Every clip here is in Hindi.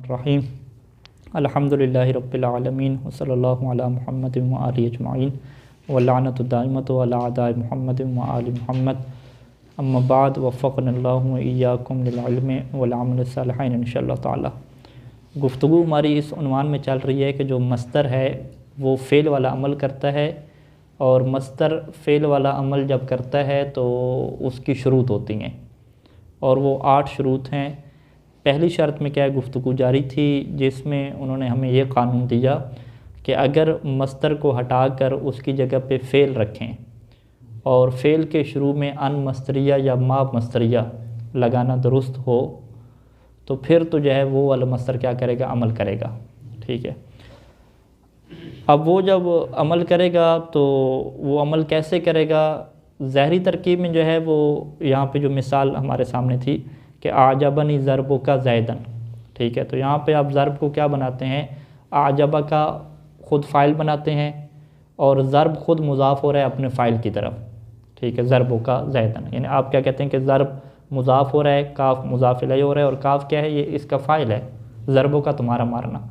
रहीम अल्हम्दुलिल्लाहि रब्बिल आलमीन व सल्लल्लाहु अला मुहम्मदिन व आलिहि अजमाइन व लानतु दाइमतु अला अदाइ मुहम्मदिन व आलि मुहम्मद अम्मा बाद वफ़क़नल्लाहु व इय्याकुम लिल इल्मि वल अमलि सालिहीन इंशाअल्लाह ताला। गुफ्तगू हमारी इस उन्वान में चल रही है कि जो मस्तर है वो फ़ेल वाला अमल करता है, और मस्तर फ़ेल वाला अमल जब करता है तो उसकी शुरूत होती हैं, और वो 8 शुरूत हैं। पहली शर्त में क्या है, गुफ्तगू जारी थी जिसमें उन्होंने हमें ये क़ानून दिया कि अगर मस्तर को हटाकर उसकी जगह पे फ़ेल रखें और फ़ेल के शुरू में अन मस्तरिया या मा मस्तरिया लगाना दुरुस्त हो तो फिर तो जो है वो वाला मस्तर क्या करेगा, अमल करेगा। ठीक है, अब वो जब अमल करेगा तो वो अमल कैसे करेगा, ज़हरी तरकीब में जो है वो यहाँ पे जो मिसाल हमारे सामने थी कि आजबनी ज़रबो का ज़ैदन। ठीक है, तो यहाँ पे आप ज़रब को क्या बनाते हैं, आजबा का ख़ुद फ़ाइल बनाते हैं और ज़रब ख़ुद मुज़ाफ़ हो रहा है अपने फ़ाइल की तरफ। ठीक है, ज़रबो का ज़ैदन, यानी आप क्या कहते हैं कि ज़रब मुज़ाफ़ हो रहा है, काफ मुज़ाफ़ इलैहि हो रहा है, और काफ क्या है, ये इसका फ़ाइल है, ज़रबो का तुम्हारा मारना।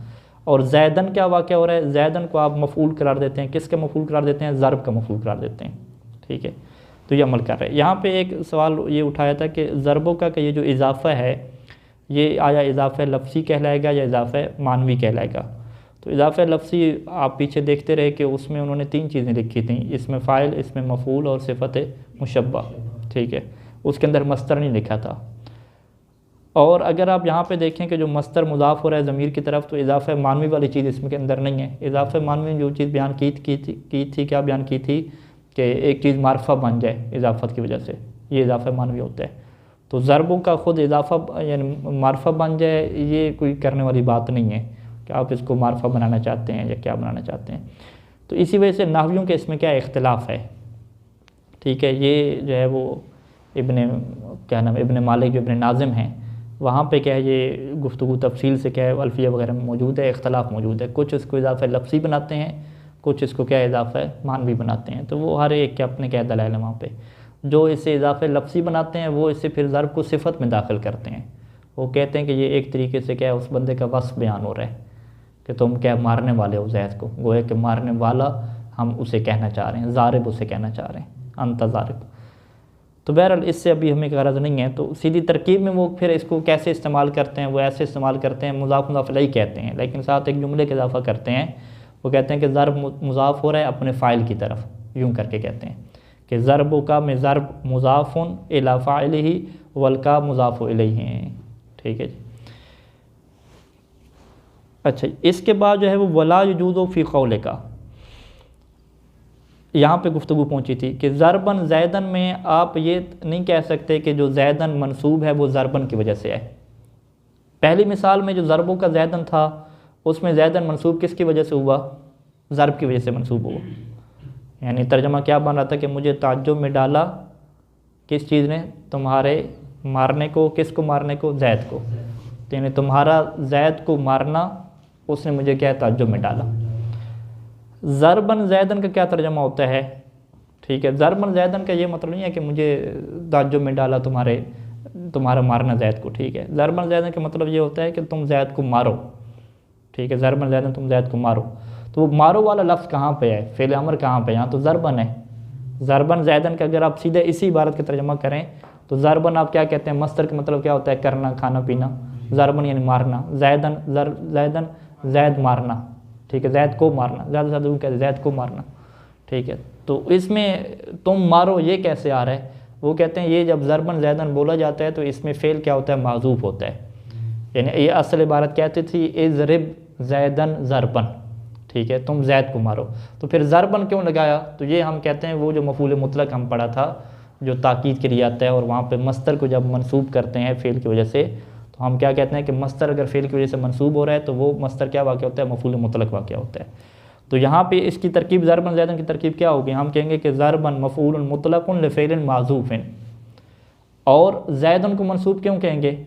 और ज़ैदन क्या वाक़या हो रहा है, ज़ैदन को आप मफ़ूल करार देते हैं, किसका मफ़ूल करार देते हैं, ज़रब का मफ़ूल करार देते हैं। ठीक है, तो ये अमल कर रहे हैं। यहाँ पे एक सवाल ये उठाया था कि ज़रबों का ये जो इजाफ़ा है ये आया इजाफ़ा लफ्ज़ी कहलाएगा या इजाफ़ा मानवी कहलाएगा। तो इजाफ़ा लफ्ज़ी आप पीछे देखते रहे कि उसमें उन्होंने 3 चीज़ें लिखी थी, इसमें फ़ाइल, इसमें मफ़ूल और सिफ़त मुशब्बा। ठीक है, उसके अंदर मस्तर नहीं लिखा था। और अगर आप यहाँ पे देखें कि जो मस्तर मुज़ाफ़ हो रहा है ज़मीर की तरफ, तो इजाफ़ा मानवी वाली चीज़ इसमें के अंदर नहीं है। इजाफ़ा मानवी ने जो चीज़ बयान की थी क्या बयान की थी कि एक चीज़ मारफा बन जाए इजाफ़त की वजह से, ये इजाफ़ा मानवी होता है। तो ज़रबों का ख़ुद इजाफ़ा यानी मारफा बन जाए, ये कोई करने वाली बात नहीं है कि आप इसको मारफा बनाना चाहते हैं या क्या बनाना चाहते हैं। तो इसी वजह से नाहवियों के इसमें क्या इख्तिलाफ़ है। ठीक है, ये जो है वो इब्ने मालिक जो इब्ने नाज़िम हैं वहाँ पे क्या है, ये गुफ्तगू तफसील से क्या है अल्फ़िया वगैरह में मौजूद है, इख्तिलाफ़ मौजूद है। कुछ इसको इजाफ़ा लफ्ज़ी बनाते हैं, कुछ इसको क्या इजाफ़ा मानवी बनाते हैं। तो वो हर एक के अपने क्या दलाइल है वहाँ पे। जो इसे इजाफ़ा लफ्ज़ी बनाते हैं वो इससे फिर ज़रब को सिफ़त में दाखिल करते हैं। वो कहते हैं कि ये एक तरीके से क्या है, उस बंदे का वस्फ़ बयान हो रहा है कि तुम क्या मारने वाले हो ज़ैद को, गोया कि मारने वाला हम उसे कहना चाह रहे हैं, ज़ारिब उसे कहना चाह रहे हैं, अंत ज़ारिब। तो बहरहाल इससे अभी हमें गरज नहीं है। तो सीधी तरकीब में वो फिर इसको कैसे इस्तेमाल करते हैं, वो ऐसे इस्तेमाल करते हैं, मुज़ाफ़ मुज़ाफ़ इलैहि कहते हैं, लेकिन साथ एक जुमले का इजाफ़ा करते हैं। वो कहते हैं कि ज़रब मुज़ाफ़ हो रहा है अपने फ़ाइल की तरफ, यूँ करके कहते हैं कि ज़रबो का में ज़रब मुज़ाफ़ुन इला फ़ाइलिही वल का मुज़ाफ़ु इलैहि। ठीक है जी। अच्छा, इसके बाद जो है वो वला यजूज़ु फ़ी क़ौले का, यहाँ पे गुफ्तगू पहुँची थी कि ज़रबन ज़ैदन में आप ये नहीं कह सकते कि जो ज़ैदन मनसूब है वो ज़रबन की वजह से है। पहली मिसाल में जो ज़रबों का ज़ैदन था उसमें ज़ैदन मनसूब किसकी वजह से हुआ, ज़रब की वजह से मनसूब हुआ। यानी तर्जमा क्या बन रहा था कि मुझे ताज्जुब में डाला किस चीज़ ने, तुम्हारे मारने को, किसको मारने को, ज़ैद को। तो यानी तुम्हारा ज़ैद को मारना उसने मुझे क्या ताज्जुब में डाला। ज़रबन ज़ैदन का क्या तर्जमा होता है। ठीक है, ज़रबन ज़ैदन का ये मतलब नहीं है कि मुझे ताज्जुब में डाला तुम्हारा मारना ज़ैद को। ठीक है, ज़रबन ज़ैदन का मतलब ये होता है कि तुम ज़ैद को मारो। ठीक है, ज़रबन ज़ैदन तुम ज़ैद को मारो। तो वो मारो वाला लफ्ज़ कहाँ पे है, फ़ेल अमर कहाँ पे, यहाँ तो ज़रबन है। ज़रबन ज़ैदन का अगर आप सीधे इसी इबारत का तर्जमा करें तो ज़रबन आप क्या कहते हैं, मस्तर का मतलब क्या होता है, करना, खाना पीना। ज़रबन यानी मारना, ज़ैदन ज़ैद मारना। ठीक है, ज़ैद को मारना, ज़्यादा से ज़्यादा कहते हैं ज़ैद को मारना। ठीक है, तो इसमें तुम मारो ये कैसे आ रहा है, वो कहते हैं ये जब ज़रबन ज़ैदन बोला जाता है तो इसमें फ़ेल क्या होता है, माज़ूफ़ होता है। यानी ये असल इबारत कहती थी इज़रिब ज़ैदन ज़रबन। ठीक है, तुम ज़ैद को मारो, तो फिर ज़रबन क्यों लगाया, तो ये हम कहते हैं वो जो मफ़ूल मुतलक हम पढ़ा था जो ताकीद के लिए आता है, और वहाँ पे मस्तर को जब मनसूब करते हैं फ़ेल की वजह से, तो हम क्या कहते हैं कि मस्तर अगर फ़ेल की वजह से मनसूब हो रहा है तो वो मस्तर क्या वाक़या होता है, मफ़ूल मुतलक वाक़या होता है। तो यहाँ पे इसकी तरकीब ज़रबन ज़ैदन की तरकीब क्या होगी, हम कहेंगे कि ज़रबन मफ़ूल मुतलक़ुन लिफ़ेलिन माज़ूफ़िन। और ज़ैदन को मनसूब क्यों कहेंगे,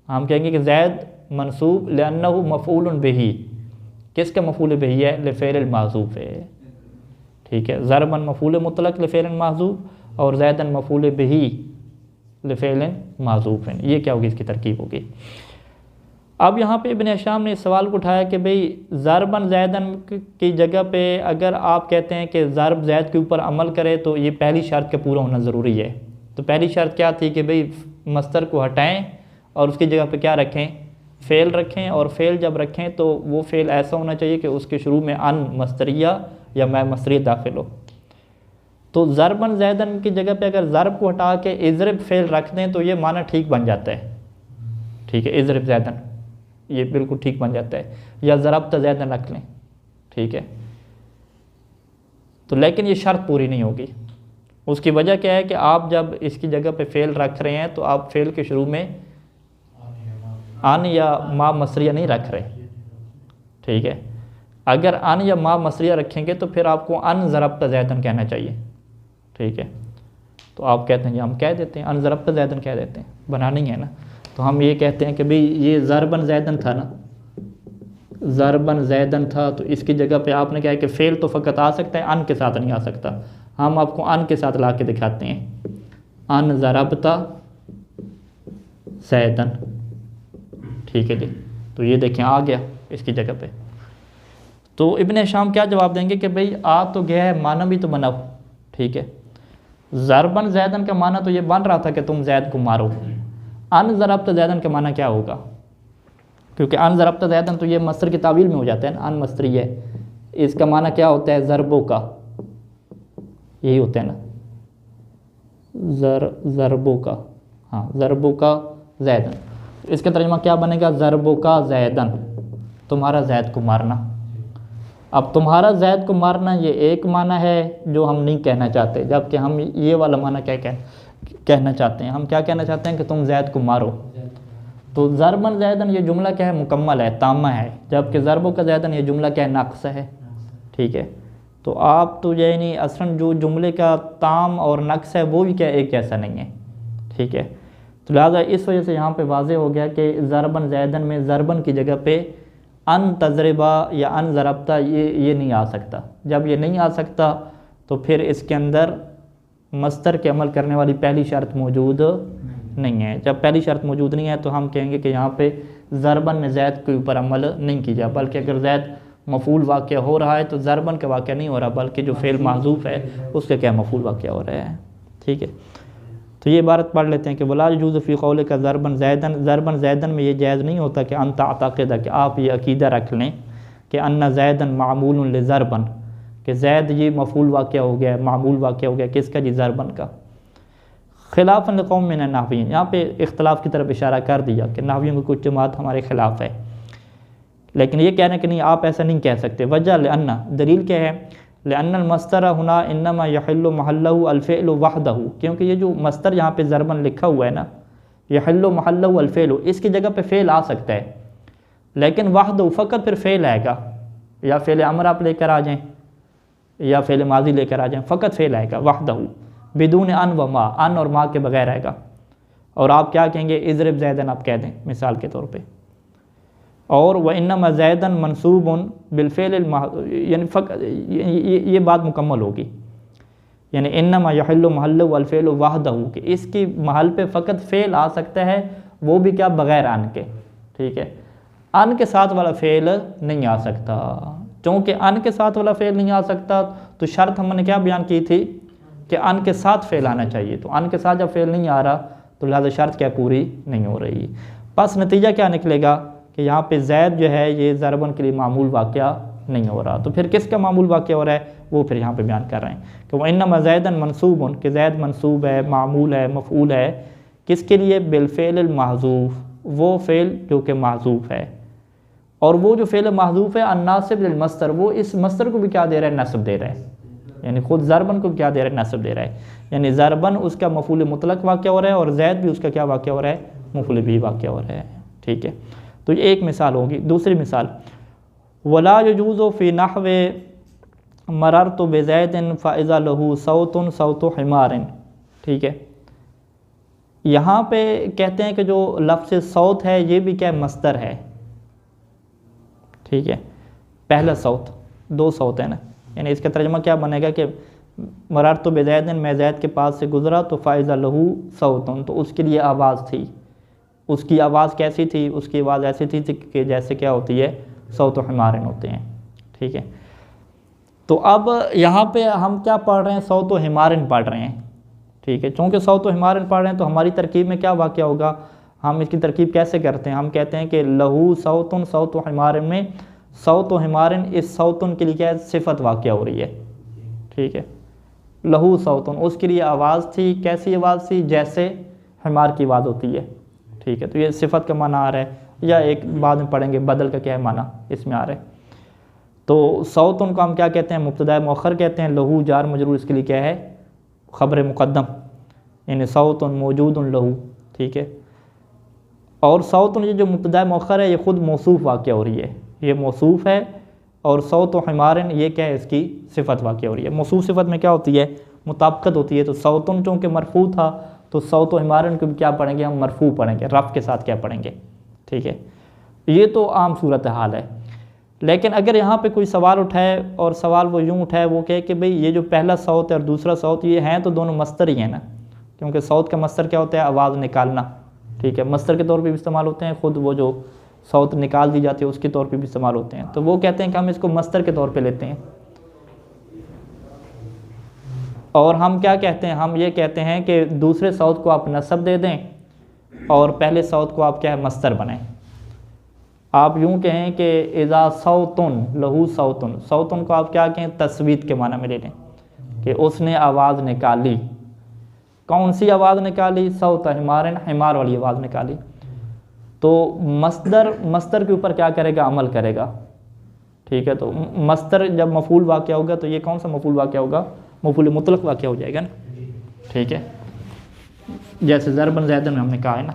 हम कहेंगे कि ज़ैद मनसूब लिअन्नहु मफ़ऊलुन बिही, किसका मफ़ूल बिही है, लिफ़ेलिल माज़ूफ़ है। ठीक है, ज़रबन मफ़ूल मुतलक लिफ़ेलिन माज़ूफ़ और ज़ैदन मफ़ूल बिही लिफ़ेलिन माज़ूफ़िन, ये क्या होगी, इसकी तरकीब होगी। अब यहाँ पे इब्न हिशाम ने इस सवाल को उठाया कि भाई ज़रबन ज़ैदन की जगह पे अगर आप कहते हैं कि ज़रब ज़ैद के ऊपर अमल करे तो ये पहली शर्त का पूरा होना ज़रूरी है। तो पहली शर्त क्या थी कि भाई मस्तर को हटाएं और उसकी जगह पे क्या रखें, फ़ेल रखें, और फ़ेल जब रखें तो वो फ़ेल ऐसा होना चाहिए कि उसके शुरू में अन मस्तरिया या मैं मस्तरिया दाखिल हो। तो ज़रबन ज़ैदन की जगह पे अगर ज़रब को हटा के इज़रब फ़ेल रख दें तो ये माना ठीक बन जाता है। ठीक है, इज़रब ज़ैदन ये बिल्कुल ठीक बन जाता है, या ज़रबत ज़ैदन रख लें। ठीक है, तो लेकिन ये शर्त पूरी नहीं होगी। उसकी वजह क्या है कि आप जब इसकी जगह पे फ़ेल रख रहे हैं तो आप फ़ेल के शुरू में अन या मा मसरिया नहीं रख रहे। ठीक है, अगर अन या मा मसरिया रखेंगे तो फिर आपको अन ज़रबत ज़ैदन कहना चाहिए। ठीक है, तो आप कहते हैं, हम कह देते हैं अन ज़रबत ज़ैदन कह देते हैं, बना नहीं है ना। तो हम ये कहते हैं कि भाई ये ज़रबन ज़ैदन था ना, ज़रबन ज़ैदन था, तो इसकी जगह पे आपने क्या है कि फ़ेल तो फ़कत आ सकता है, अन के साथ नहीं आ सकता। हम आपको अन के साथ ला के दिखाते हैं, अन ज़रबता ज़ैदन। ठीक है जी, तो ये देखें आ गया इसकी जगह पे। तो इब्न हिशाम क्या जवाब देंगे कि भाई आ तो गया है, माना भी तो बनाओ। ठीक है, ज़रबन ज़ैदन का माना तो ये बन रहा था कि तुम ज़ैद को मारो। अन ज़रबत ज़ैदन का माना क्या होगा, क्योंकि अन ज़रबत ज़ैदन तो ये मस्तर की तावील में हो जाता है ना, अन मस्तरी है, इसका माना क्या होता है, ज़रबों का, यही होता है ना, ज़रबों का, हाँ ज़रबों का ज़ैदन। इसका तर्जुमा क्या बनेगा, ज़रबों का ज़ैदन, तुम्हारा ज़ैद को मारना। अब तुम्हारा ज़ैद को मारना ये एक माना है जो हम नहीं कहना चाहते, जबकि हम ये वाला माना क्या कहना चाहते हैं, हम क्या कहना चाहते हैं कि तुम ज़ैद को मारो। तो ज़रबन ज़ैदन ये जुमला क्या है, मुकम्मल है, तामा है, जबकि ज़रबों का ज़ैदन ये जुमला क्या है, नाक़िस है। ठीक है, तो आप तो यानी असलन जो जुमले का ताम और नक्स है वो भी क्या एक जैसा नहीं है। ठीक है, तो लिहाजा इस वजह से यहाँ पे वाज़े हो गया कि ज़रबन ज़ैदन में ज़रबन की जगह पे अन तजरबा या अन ज़रबता ये नहीं आ सकता। जब ये नहीं आ सकता तो फिर इसके अंदर मस्तर के अमल करने वाली पहली शर्त मौजूद नहीं है। जब पहली शर्त मौजूद नहीं है तो हम कहेंगे कि यहाँ पे ज़रबन में ज़ैद के ऊपर अमल नहीं किया, बल्कि अगर ज़ैद मफूल वाक़या हो रहा है तो ज़रबन का वाक़या नहीं हो रहा, बल्कि जो फ़ेल महज़ूफ़ है उसका क्या मफूल वाक़या हो रहा है। ठीक है, तो ये इबारत पढ़ लेते हैं कि वला यजूज़ु फ़ी क़ौलिक का ज़रबन ज़ैदन, ज़रबन ज़ैदन में ये जायज़ नहीं होता कि अन ताक़िदा, कि आप ये अक़ीदा रख लें कि अन्ना ज़ैदन मामूलुन लिज़रबन, कि ज़ैद ये मफूल वाक़या हो गया, मामूल वाक़या हो गया किसका जी, ज़रबन का। ख़िलाफ़न लिक़ौम मिन अन्नाहविय्यीन, यहाँ पे इख्तिलाफ़ की तरफ इशारा कर दिया कि नाहवियों की कुछ जमात हमारे ख़िलाफ़ है, लेकिन ये कहना कि नहीं आप ऐसा नहीं कह सकते। वजह लिअन्ना, दलील क्या है, लिअन्नल मस्तर हुना इन्नमा यहिल्लु महल्लहु अल-फ़िअलु वहदहु, क्योंकि ये जो मस्तर यहाँ पे ज़रबन लिखा हुआ है ना, यहिल्लु महल्लहु अल-फ़िअलु, इसकी जगह पे फ़ेल आ सकता है, लेकिन वहदहु फ़कत फिर फ़ेल आएगा, या फ़ेल अमर आप लेकर आ जाएँ या फ़ेल माजी लेकर आ जाएँ, फ़कत फ़ेल आएगा वहदहु बिदून अन व मा, अन और मा के बगैर आएगा। और आप क्या कहेंगे, इज़रब ज़ैदन आप कह दें मिसाल के तौर पे, और व इन्नमा ज़ैदन मनसूबुन बिलफ़ेल, यानी ये बात मुकम्मल होगी, यानी इन्नमा यहिल्लु महल्लहु वल फ़ेलु वहदहु, कि इसकी महल पे फ़कत फ़ेल आ सकता है, वो भी क्या, बग़ैर अन के। ठीक है, अन के साथ वाला फ़ेल नहीं आ सकता। चूँकि अन के साथ वाला फ़ेल नहीं आ सकता तो शर्त हमने क्या बयान की थी कि अन के साथ फ़ेल आना चाहिए, तो अन के साथ जब फ़ेल नहीं आ रहा तो लिहाजा शर्त क्या पूरी नहीं हो रही। बस नतीजा क्या निकलेगा कि यहाँ पे ज़ैद जो है ये ज़रबन के लिए मामूल वाक़या नहीं हो रहा, तो फिर किसका मामूल वाक़या हो रहा है वो फिर यहाँ पे बयान कर रहे हैं कि वह इन्नमा ज़ैदन मनसूबुन, कि ज़ैद मनसूब है, मामूल है, मफ़ऊल है, किसके लिए, बिलफ़ेल महज़ूफ़, वो फ़ेल जो कि महज़ूफ़ है, और वो जो फ़ेल महज़ूफ़ है अन्नासिब लिल मस्तर, वो इस मस्तर को भी क्या दे रहा है, नस्ब दे रहा है, यानी ख़ुद ज़रबन को क्या दे रहा है, नस्ब दे रहा है, यानी ज़रबन उसका मफ़ऊल मुतलक वाक़या हो रहा है और ज़ैद भी उसका क्या वाक़या हो रहा है, मफ़ऊल बिही वाक़या हो रहा है। ठीक है, तो ये एक मिसाल होगी। दूसरी मिसाल, वला यजूज़ु फ़ी नहवे मररतु बिज़ैदिन फ़इज़ा लहू सौतुन सौतु हिमारिन। ठीक है, यहाँ पे कहते हैं कि जो लफ्ज़ सौत है ये भी क्या मस्दर है। ठीक है, पहला सौत, दो सौत है ना, यानी इसका तर्जुमा क्या बनेगा कि मररतु बिज़ैदिन, मैं ज़ैद के पास से गुज़रा तो फ़इज़ा लहू सौतुन, तो उसके लिए आवाज़ थी, उसकी आवाज़ कैसी थी, उसकी आवाज़ ऐसी थी कि जैसे क्या होती है, सौत हिमारन होते हैं। ठीक है, तो अब यहाँ पे हम क्या पढ़ रहे हैं, सौत हिमारन पढ़ रहे हैं। ठीक है, चूँकि सौत हिमारन पढ़ रहे हैं तो हमारी तरकीब में क्या वाक़या होगा, हम इसकी तरकीब कैसे करते हैं, हम कहते हैं कि लहू सौतुन सौत हिमारन में सौत हिमारन, इस सौतुन के लिए क्या है, सिफत वाक़या हो रही है। ठीक है, लहू सौतुन, उसके लिए आवाज़ थी, कैसी आवाज़ थी, जैसे हिमार की आवाज़ होती है। ठीक है, तो ये सिफत का माना आ रहा है, या एक बाद में पढ़ेंगे बदल का क्या है माना इसमें आ रहा है। तो सौतुन को हम क्या कहते हैं, मुब्तदा मुअख्खर कहते हैं। लहू जार मजरूर, इसके लिए क्या है, ख़बर मुक़द्दम, यानी सौतुन मौजूदुन लहू। ठीक है, और सौतुन ये जो मुब्तदा मुअख्खर है ये ख़ुद मौसूफ़ वाक़या हो रही है, ये मौसूफ़ है। और सौत हिमारन ये क्या है, इसकी सिफत वाक़या हो रही है। मौसूफ़ सिफत में क्या होती है, मुताबिकत होती है। तो सौतुन चूँकि मरफू था तो सौत हिमारन को क्या पढ़ेंगे हम, मरफू पढ़ेंगे, रफ़ के साथ क्या पढ़ेंगे। ठीक है, ये तो आम सूरत हाल है। लेकिन अगर यहाँ पे कोई सवाल उठाए, और सवाल वो यूँ उठाए, वो कहे कि भाई ये जो पहला सौत है और दूसरा सौत, ये हैं तो दोनों मस्तर ही हैं ना, क्योंकि सौत का मस्तर क्या होता है, आवाज़ निकालना। ठीक है, मस्तर के तौर पे भी इस्तेमाल होते हैं, ख़ुद वो जो सौत निकाल दी जाती है उसके तौर पे भी इस्तेमाल होते हैं। तो वो कहते हैं कि हम इसको मस्तर के तौर पे लेते हैं। और हम क्या कहते हैं, हम ये कहते हैं कि दूसरे सौत को आप नस्ब दे दें और पहले सौत को आप क्या है, मस्तर बनाएं। आप यूँ कहें कि इज़ा सौतुन लहू सौतुन, सौतुन को आप क्या कहें, तस्वीत के माना में ले लें कि उसने आवाज़ निकाली। कौन सी आवाज़ निकाली, सौत हिमारन, हिमार वाली आवाज़ निकाली। तो मस्तर के ऊपर क्या करेगा, अमल करेगा। ठीक है, तो मस्तर जब मफूल वाक़या होगा तो ये कौन सा मफूल वाक़या होगा, मफूल मुतलक वाक़या हो जाएगा ना। ठीक है, जैसे ज़रबन ज़ैदन में हमने कहा है ना,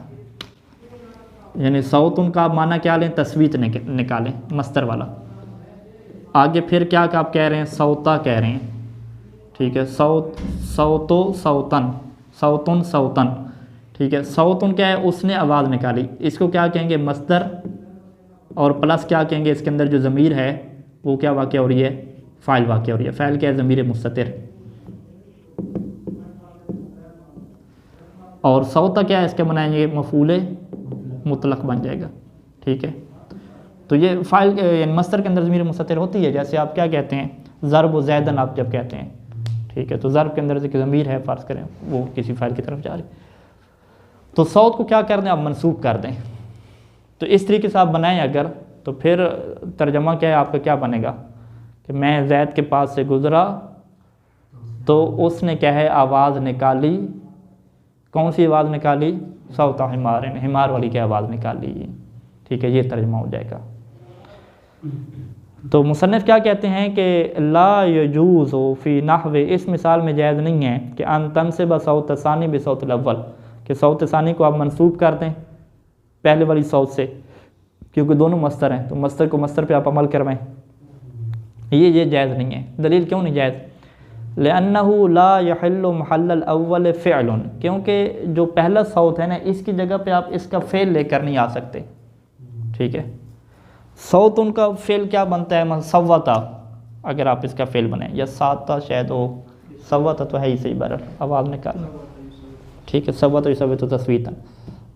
यानी सौतुन का माना क्या लें, तस्वीत निकालें, मस्तर वाला। आगे फिर क्या आप कह रहे हैं, सौता कह रहे हैं। ठीक है, सौतो सौतन, सौतुन सौतन। ठीक है, सौतुन क्या है, उसने आवाज़ निकाली, इसको क्या कहेंगे, मस्दर। और प्लस क्या कहेंगे, इसके अंदर जो ज़मीर है वो क्या वाक़या हो रही है, फ़ाइल वाक़या हो रही है। फ़ाइल क्या है, ज़मीर मुस्ततिर। और सौता क्या है, इसके बनाएंगे मफूले मुतलक बन जाएगा। ठीक है, तो ये फ़ाइल मस्तर के अंदर ज़मीर मुस्ततिर होती है। जैसे आप क्या कहते हैं, ज़रब ज़ैदन आप जब कहते हैं। ठीक है, तो ज़रब के अंदर जो ज़मीर है, फ़र्ज़ करें वो किसी फ़ाइल की तरफ जा रही, तो सौत को क्या कर दें, आप मनसूब कर दें। तो इस तरीके से आप बनाएं अगर, तो फिर तर्जमा क्या है आपका, क्या बनेगा कि मैं ज़ैद के पास से गुज़रा तो उसने क्या है, आवाज़ निकाली। कौन सी आवाज़ निकाली, सौता हिमारन, हिमार वाली क्या आवाज़ निकाली। ठीक है, ये तर्जमा हो जाएगा। तो मुसन्निफ़ क्या कहते हैं कि ला यजूज़ु फ़ी नहवे, इस मिसाल में जायज़ नहीं है कि अन तनसिब सौत सानी बिसौत अव्वल, कि सौत सानी को आप मनसूब कर दें पहले वाली सौत से, क्योंकि दोनों मस्तर हैं, तो मस्तर को मस्तर पे आप अमल करवाएं। ये जायज़ नहीं है। दलील क्यों नहीं जायज़, लिअन्नहु ला यहिल्लु महल्लल अव्वल फ़िअलुन, क्योंकि जो पहला सौत है ना, इसकी जगह पे आप इसका फ़ेल लेकर नहीं आ सकते। ठीक है, सौत उनका फ़ेल क्या बनता है, सव्वता, अगर आप इसका फ़ेल बनाएं, या साता शायद हो, सव्वता तो है ही सही, बरर आवाज़ निकाल। ठीक है, सव्वता सव्वत तो तस्वीत,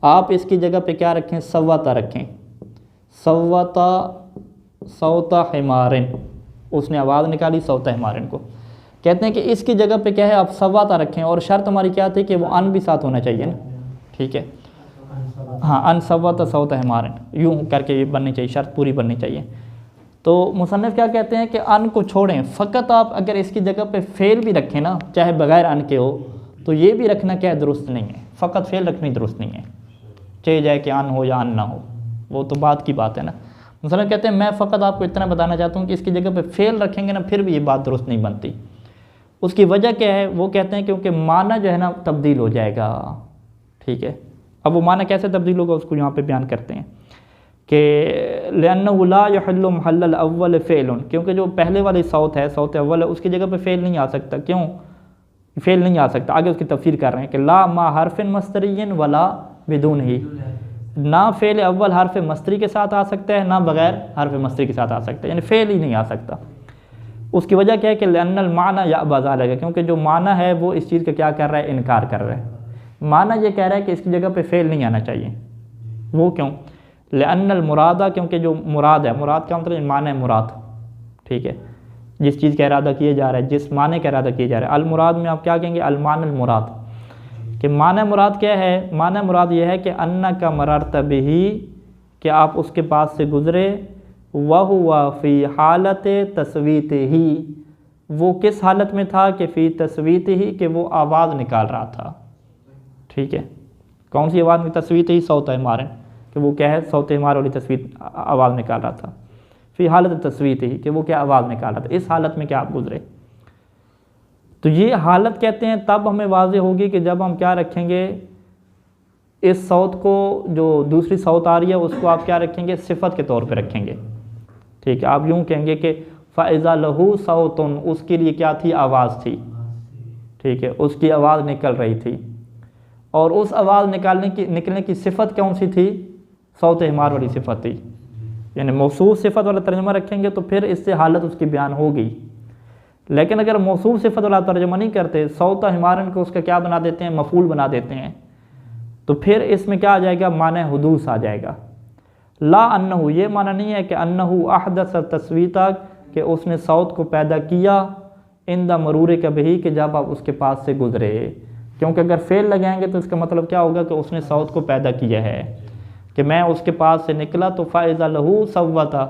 आप इसकी जगह पे क्या रखें, सव्वता रखें। सव्वता सौता हिमारन, उसने आवाज़ निकाली सौता हिमारन को। कहते हैं कि इसकी जगह पे क्या है, आप सव्वता रखें। और शर्त हमारी क्या थी कि वो अन भी साथ होना चाहिए ना। ठीक है, हाँ, अन सव्वता सौता हिमारन, यूँ करके ये बननी चाहिए, शर्त पूरी बननी चाहिए। तो मुसन्निफ़ क्या कहते हैं कि अन को छोड़ें, फ़कत आप अगर इसकी जगह पे फ़ेल भी रखें ना, चाहे बग़ैर अन के हो, तो ये भी रखना क्या है, दुरुस्त नहीं है। फ़कत फ़ेल रखनी दुरुस्त नहीं है, चाहे जाए कि अन हो या अन ना हो, वो तो बात की बात है ना। मुसन्निफ़ कहते हैं मैं फ़कत आपको इतना बताना चाहता हूँ कि इसकी जगह पे फ़ेल रखेंगे ना, फिर भी ये बात दुरुस्त नहीं बनती। उसकी वजह क्या है, वो कहते हैं क्योंकि माना जो है ना तब्दील हो जाएगा। ठीक है, अब वो माना कैसे तब्दील होगा, उसको यहाँ पे बयान करते हैं कि लिअन्नहु ला यहिल्लु महल्लल अव्वल फ़िअलुन, क्योंकि जो पहले वाली सौत है, सौत अव्वल है, उसकी जगह पे फ़ेल नहीं आ सकता। क्यों फ़ेल नहीं आ सकता, आगे उसकी तफसीर कर रहे हैं कि ला मा हरफिन मस्तरियन वला बिदून ही, ना फ़ेल अव्वल हरफ मस्तरी के साथ आ सकता है, ना बग़ैर हरफ मस्तरी के साथ आ सकता है, यानी फ़ेल ही नहीं आ सकता। उसकी वजह क्या है कि लिअन्नल माना या बाज़ा लगा, क्योंकि जो माना है वो इस चीज़ का क्या कर रहा है, इनकार कर रहा है। माना ये कह रहा है कि इसकी जगह पे फ़ेल नहीं आना चाहिए। वो क्यों? लअन्नल मुरादा, क्योंकि जो मुराद है, मुराद का मतलब माने मुराद, ठीक है, जिस चीज़ का इरादा किया जा रहा है, जिस माने का इरादा किया जा रहा है। अल मुराद में आप क्या कहेंगे? अलमान अल मुराद, कि माने मुराद क्या है? माने मुराद यह है कि अन्ना का मररत बिही, कि आप उसके पास से गुज़रे, वहुवा फ़ी हालत तस्वीत ही, वो किस हालत में था? कि फ़ी तस्वीत ही, कि वो आवाज़ निकाल रहा था, ठीक है। कौन सी आवाज़ में? तस्वीत ही सौत हिमार, कि वो क्या है? सौत हिमार वाली तस्वीर आवाज़ निकाल रहा था। फ़ी हालत तस्वीत ही, कि वो क्या आवाज़ निकाल रहा था, इस हालत में क्या आप गुज़रे। तो ये हालत कहते हैं तब हमें वाज़े होगी कि जब हम क्या रखेंगे, इस सौत को, जो दूसरी सौत आ रही है उसको आप क्या रखेंगे? सिफत के तौर पे रखेंगे, ठीक है। आप यूँ कहेंगे कि फ़ाइज़ा लहू सौतुन, उसके लिए क्या थी? आवाज़ थी, ठीक है, उसकी आवाज़ निकल रही थी। और उस आवाज़ निकलने की सिफत कौन सी थी? सौत हिमार वाली सिफत थी। यानी मौसूफ सिफत वाला तर्जुमा रखेंगे तो फिर इससे हालत उसकी बयान होगी। लेकिन अगर मौसूफ सिफत वाला तर्जुमा नहीं करते, सौत हिमारन को उसका क्या बना देते हैं? मफूल बना देते हैं, तो फिर इसमें क्या आ जाएगा? माने हुदूस आ जाएगा। ला अन्नहु, ये माना नहीं है कि अन्नहु अहदस तस्वीता, कि उसने सौत को पैदा किया, इंदा मरूरे का बही, कि जब आप उसके पास से गुजरे। क्योंकि अगर फेल लगाएंगे तो इसका मतलब क्या होगा? कि उसने सौत को पैदा किया है, कि मैं उसके पास से निकला तो फ़ाइज़ा लहू सव्वता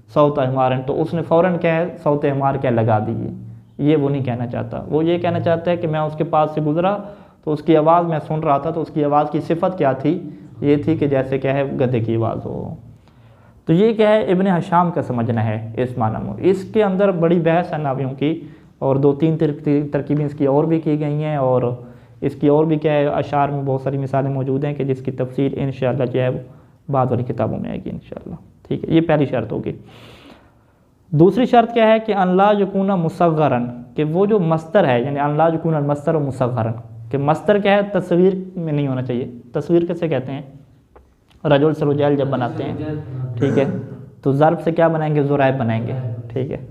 सौत हिमारन, तो उसने फ़ौरन क्या है? सौत हिमार क्या लगा दी। ये वो नहीं कहना चाहता। वो ये कहना चाहता है कि मैं उसके पास से गुज़रा तो उसकी आवाज़ मैं सुन रहा था, तो उसकी आवाज़ की सिफत क्या थी? ये थी कि जैसे क्या है? गधे की आवाज़ हो। तो ये क्या है? इब्न हशाम का समझना है इस माना में। इसके अंदर बड़ी बहस है नावियों की, और 2-3 तरकीबें इसकी और भी की गई हैं, और इसकी और भी क्या है? अशार में बहुत सारी मिसालें मौजूद हैं कि जिसकी तफसीर इंशाअल्लाह जो है बाद वाली किताबों में आएगी इंशाअल्लाह, ठीक है। ये पहली शर्त होगी। दूसरी शर्त क्या है? कि अनला यकूना मुसग़रन, कि वो जो मस्तर है, यानी अनला यकूना मस्तर और मुसग़रन, कि मस्तर क्या है? तस्वीर में नहीं होना चाहिए। तस्वीर कैसे कहते हैं? रजुल से रुजैल जब बनाते हैं, ठीक है, तो ज़र्ब से क्या बनाएंगे? ज़ुरैब बनाएंगे, ठीक है।